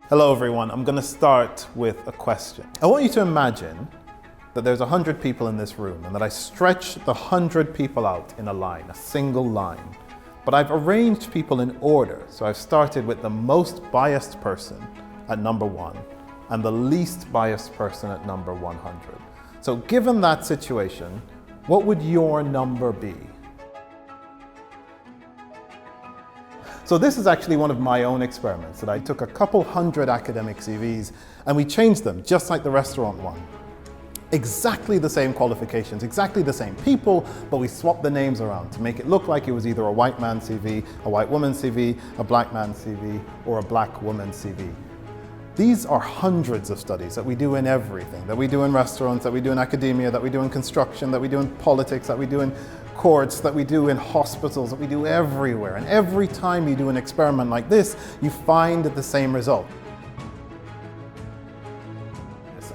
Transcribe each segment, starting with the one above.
Hello everyone, I'm going to start with a question. I want you to imagine that there's 100 people in this room and that I stretch the 100 people out in a line, a single line. But I've arranged people in order, so I've started with the most biased person at number 1 and the least biased person at number 100. So given that situation, what would your number be? So this is actually one of my own experiments that I took a couple hundred academic CVs and we changed them just like the restaurant one. Exactly the same qualifications, exactly the same people, but we swapped the names around to make it look like it was either a white man's CV, a white woman's CV, a black man's CV, or a black woman's CV. These are hundreds of studies that we do in everything, that we do in restaurants, that we do in academia, that we do in construction, that we do in politics, that we do in courts, that we do in hospitals, that we do everywhere. And every time you do an experiment like this, you find the same result.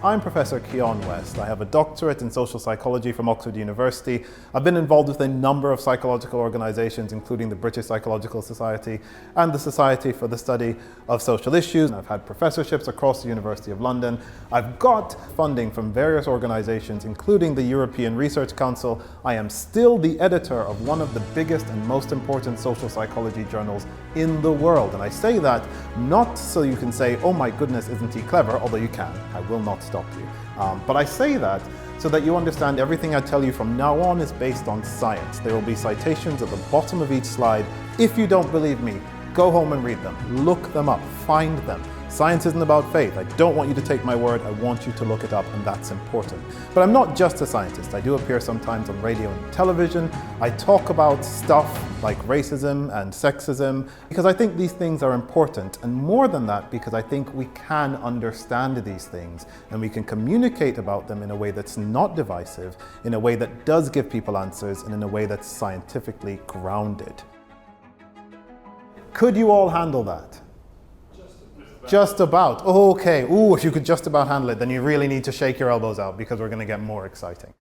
I'm Professor Keon West. I have a doctorate in social psychology from Oxford University. I've been involved with a number of psychological organizations, including the British Psychological Society and the Society for the Study of Social Issues. I've had professorships across the University of London. I've got funding from various organizations, including the European Research Council. I am still the editor of one of the biggest and most important social psychology journals in the world. And I say that not so you can say, oh my goodness, isn't he clever? Although you can. I will not stop you. But I say that so that you understand everything I tell you from now on is based on science. There will be citations at the bottom of each slide. If you don't believe me, go home and read them. Look them up. Find them. Science isn't about faith. I don't want you to take my word. I want you to look it up, and that's important. But I'm not just a scientist. I do appear sometimes on radio and television. I talk about stuff like racism and sexism because I think these things are important, and more than that, because I think we can understand these things and we can communicate about them in a way that's not divisive, in a way that does give people answers, and in a way that's scientifically grounded. Could you all handle that? Just about. Oh, okay. Ooh, if you could just about handle it, then you really need to shake your elbows out because we're going to get more exciting.